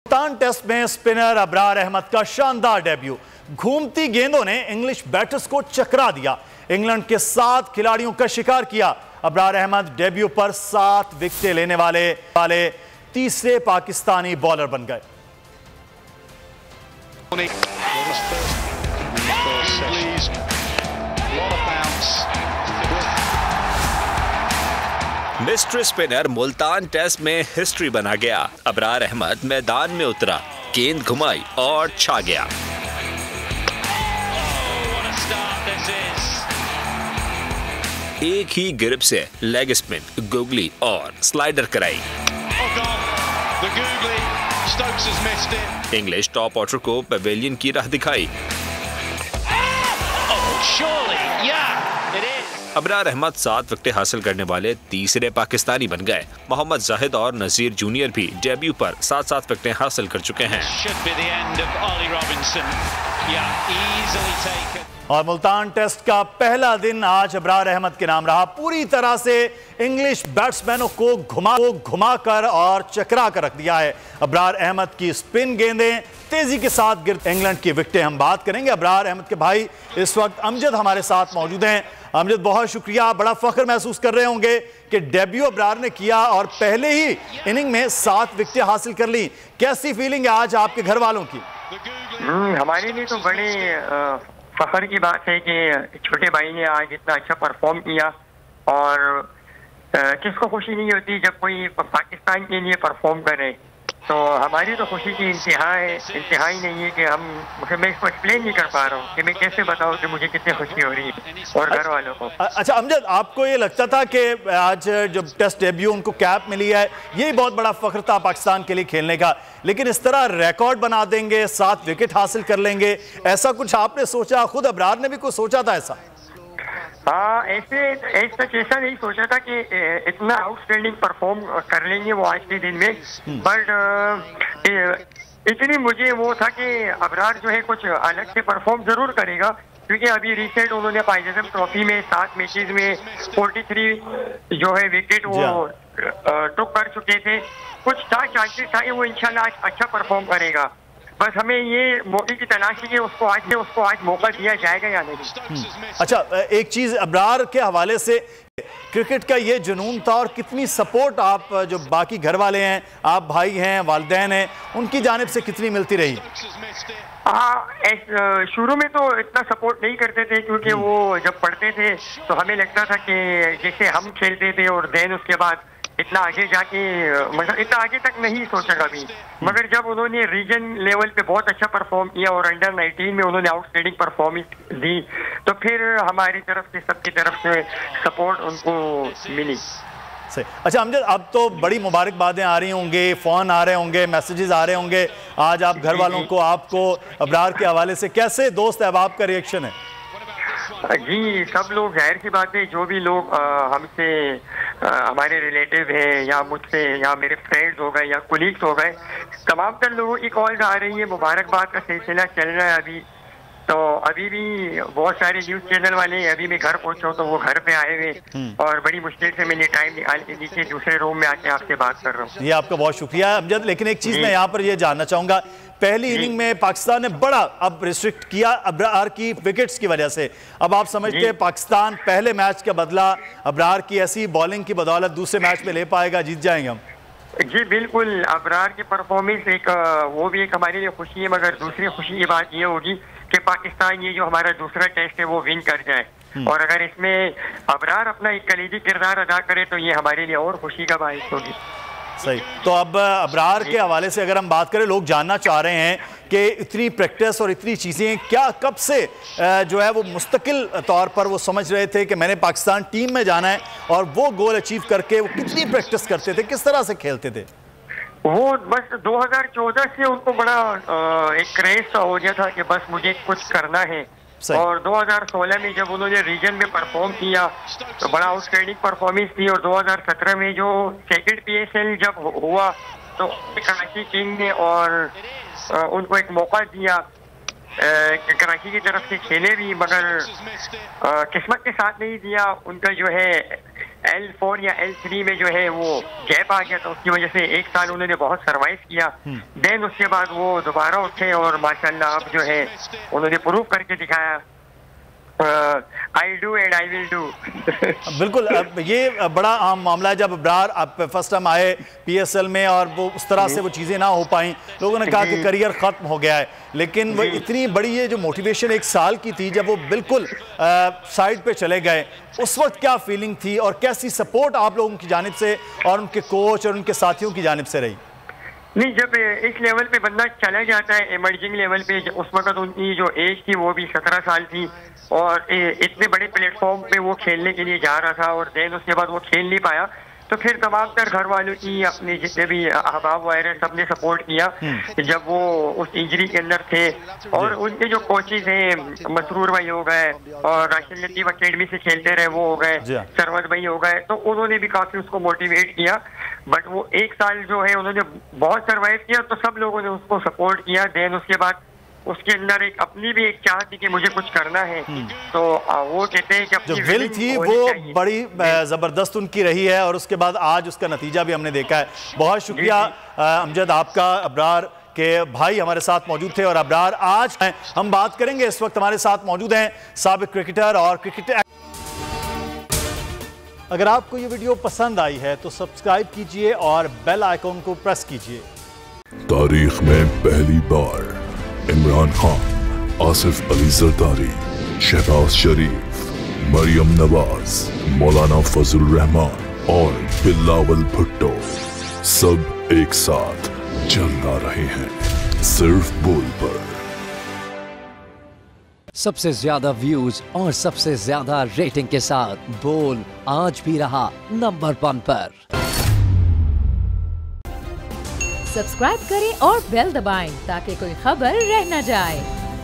Multan test में spinner Abrar Ahmad का शानदार डेब्यू। घूमती गेंदों ने इंग्लिश बैटर्स को चकरा दिया, इंग्लैंड के 7 खिलाड़ियों का शिकार किया। अबरार अहमद डेब्यू पर 7 विकेटें लेने वाले तीसरे पाकिस्तानी बॉलर बन गए। मिस्टर स्पिनर मुल्तान टेस्ट में हिस्ट्री बना गया। अबरार अहमद मैदान में उतरा, गेंद घुमाई और छा गया। एक ही गिरफ्त से लेग स्पिन, गुगली और स्लाइडर कराई। इंग्लिश टॉप ऑर्डर को पवेलियन की राह दिखाई। अबरार अहमद 7 विकेटें हासिल करने वाले तीसरे पाकिस्तानी बन गए। मोहम्मद जाहिद और नजीर जूनियर भी डेब्यू पर 7-7 विकेटें हासिल कर चुके हैं। और मुल्तान टेस्ट का पहला दिन आज अबरार अहमद के नाम रहा। पूरी तरह से इंग्लिश बैट्समैनों को घुमा कर और चकरा कर रख दिया है। अबरार अहमद की स्पिन गेंदें तेजी के साथ गिरते इंग्लैंड की विकेटें हम बात करेंगे। अबरार अहमद के भाई इस वक्त अमजद हमारे साथ मौजूद हैं। अमजद, बहुत शुक्रिया। बड़ा फख्र महसूस कर रहे होंगे कि डेब्यू अबरार ने किया और पहले ही इनिंग में 7 विकेटें हासिल कर ली। कैसी फीलिंग है आज आपके घर वालों की? हमारे लिए तो बड़े फख्र की बात है कि छोटे भाई ने आज इतना अच्छा परफॉर्म किया। और किसको खुशी नहीं होती जब कोई पाकिस्तान के लिए परफॉर्म करे। तो हमारी तो खुशी की इंतहा ही नहीं है कि मैं इसको एक्सप्लेन नहीं कर पा रहा हूँ कि मैं कैसे बताऊँ कि मुझे कितनी खुशी हो रही है और घर वालों को। अच्छा अमजद, आपको ये लगता था कि आज जब टेस्ट डेब्यू उनको कैप मिली है, यही बहुत बड़ा फख्र था पाकिस्तान के लिए खेलने का, लेकिन इस तरह रिकॉर्ड बना देंगे, 7 विकेट हासिल कर लेंगे, ऐसा कुछ आपने सोचा? खुद अबरार ने भी कुछ सोचा था ऐसा? हाँ, ऐसा नहीं सोचा था कि इतना आउटस्टैंडिंग परफॉर्म कर लेंगे वो आज के दिन में। बट इतनी मुझे वो था कि अबरार जो है कुछ अलग से परफॉर्म जरूर करेगा, क्योंकि अभी रिसेंट उन्होंने पाकिस्तान ट्रॉफी में 7 मैचेस में 43 जो है विकेट वो टुक कर चुके थे। कुछ चांसेस था कि वो इंशाल्लाह आज अच्छा परफॉर्म करेगा। बस हमें ये मौके की तलाश है कि उसको आज मौका दिया जाएगा या नहीं। अच्छा, एक चीज अबरार के हवाले से, क्रिकेट का ये जुनून था और कितनी सपोर्ट आप जो बाकी घर वाले हैं, आप भाई हैं, वालिदैन हैं, उनकी जानिब से कितनी मिलती रही? हाँ, शुरू में तो इतना सपोर्ट नहीं करते थे, क्योंकि वो जब पढ़ते थे तो हमें लगता था कि जैसे हम खेलते थे और देन उसके बाद इतना आगे जाके मतलब इतना आगे तक नहीं सोचा कभी। मगर जब उन्होंने रीजन लेवल पे बहुत अच्छा परफॉर्म किया और अंडर 19 में उन्होंने आउटस्टैंडिंग परफॉर्मेंस दी, तो फिर हमारी तरफ से, सबकी तरफ से सपोर्ट उनको मिली। सही। अच्छा अमजद, अब तो बड़ी मुबारकबादें आ रही होंगे, फ़ोन आ रहे होंगे, मैसेजेस आ रहे होंगे आज आप घर वालों को, आपको अबरार के हवाले से। कैसे दोस्त अहबाब का रिएक्शन है? जी, सब लोग, जाहिर सी बात है, जो भी लोग हमसे हमारे रिलेटिव हैं या मुझसे या मेरे फ्रेंड्स हो गए या कुलीग्स हो गए, तमाम तर लोगों की कॉल्स आ रही है। मुबारकबाद का सिलसिला चल रहा है अभी। तो अभी भी बहुत सारे न्यूज़ चैनल वाले, अभी मैं घर पहुंचा हूं तो वो घर पे आए हुए और बड़ी मुश्किल से मैंने टाइम निकाल के नीचे दूसरे रूम में आके आपसे बात कर रहा हूँ। ये आपका बहुत शुक्रिया अमजद। लेकिन एक चीज़ मैं यहाँ पर ये जानना चाहूँगा, पहली इनिंग में पाकिस्तान ने बड़ा अब रिस्ट्रिक्ट किया अबरार की विकेट्स की वजह से। अब आप समझते हैं पाकिस्तान पहले मैच का बदला अबरार की ऐसी बॉलिंग की बदौलत दूसरे मैच में ले पाएगा, जीत जाएंगे हम? जी बिल्कुल, अबरार की परफॉर्मेंस वो भी एक हमारे लिए खुशी है, मगर दूसरी खुशी की बात ये होगी कि पाकिस्तान ये जो हमारा दूसरा टेस्ट है वो विन कर जाए, और अगर इसमें अबरार अपना एक कलीदी किरदार अदा करे तो ये हमारे लिए और खुशी का बाइस होगी। सही। तो अब अबरार के हवाले से अगर हम बात करें, लोग जानना चाह रहे हैं कि इतनी प्रैक्टिस और इतनी चीज़ें क्या कब से जो है वो मुस्तकिल तौर पर वो समझ रहे थे कि मैंने पाकिस्तान टीम में जाना है, और वो गोल अचीव करके वो कितनी प्रैक्टिस करते थे, किस तरह से खेलते थे? वो बस 2014 से उनको बड़ा एक क्रेज सा हो गया था कि बस मुझे कुछ करना है। और 2016 में जब उन्होंने रीजन में परफॉर्म किया तो बड़ा आउटस्टैंडिंग परफॉर्मेंस थी, और 2017 में जो सेकंड PSL जब हुआ तो कराची किंग ने और उनको एक मौका दिया कराची की तरफ से खेले भी, मगर किस्मत के साथ नहीं दिया। उनका जो है L4 या L3 में जो है वो गैप आ गया, तो उसकी वजह से 1 साल उन्होंने बहुत सरवाइव किया। देन उसके बाद वो दोबारा उठे और माशाल्लाह अब जो है उन्होंने प्रूव करके दिखाया। I do and I will do। बिल्कुल, ये बड़ा आम मामला है। जब अब्रार आप फर्स्ट टाइम आए PSL में और वो उस तरह से वो चीज़ें ना हो पाई, लोगों ने कहा कि करियर ख़त्म हो गया है, लेकिन वो इतनी बड़ी ये जो मोटिवेशन 1 साल की थी, जब वो बिल्कुल साइड पे चले गए, उस वक्त क्या फीलिंग थी और कैसी सपोर्ट आप लोगों की जानिब से और उनके कोच और उनके साथियों की जानिब से रही? नहीं, जब इस लेवल पे बंदा चला जाता है इमर्जिंग लेवल पे, उस वक्त उनकी जो एज थी वो भी 17 साल थी और इतने बड़े प्लेटफॉर्म पे वो खेलने के लिए जा रहा था और देन उसके बाद वो खेल नहीं पाया, तो फिर तमाम तर घर वालों की, अपने जितने भी अहबाब वगैरह सबने सपोर्ट किया जब वो उस इंजरी के अंदर थे। और उनके जो कोचेज हैं, मसरूर भाई हो गए और राशिद लतीफ अकेडमी से खेलते रहे वो हो गए, सरवत भाई हो गए, तो उन्होंने भी काफी उसको मोटिवेट किया। बट वो 1 साल जो है उन्होंने बहुत सर्वाइव किया, तो सब लोगों ने उसको सपोर्ट किया। देन उसके बाद उसके अंदर एक अपनी भी एक चाह थी कि मुझे कुछ करना है, तो वो कहते हैं कि अपनी जो विल थी वो बड़ी जबरदस्त उनकी रही है और उसके बाद आज उसका नतीजा भी हमने देखा है। बहुत शुक्रिया अमजद आपका। अब्रार के भाई हमारे साथ मौजूद थे और अब्रार आज हम बात करेंगे। इस वक्त हमारे साथ मौजूद हैं साबिक क्रिकेटर और क्रिकेट। अगर आपको ये वीडियो पसंद आई है तो सब्सक्राइब कीजिए और बेल आइकॉन को प्रेस कीजिए। तारीख में पहली बार इमरान खान, आसिफ अली जरदारी, शहबाज शरीफ, मरियम नवाज, मौलाना फजल रहमान और बिलावल भुट्टो सब एक साथ चल रहे हैं सिर्फ बोल पर। सबसे ज्यादा व्यूज और सबसे ज्यादा रेटिंग के साथ बोल आज भी रहा नंबर 1 पर। सब्सक्राइब करें और बेल दबाएं ताकि कोई खबर रह न जाए।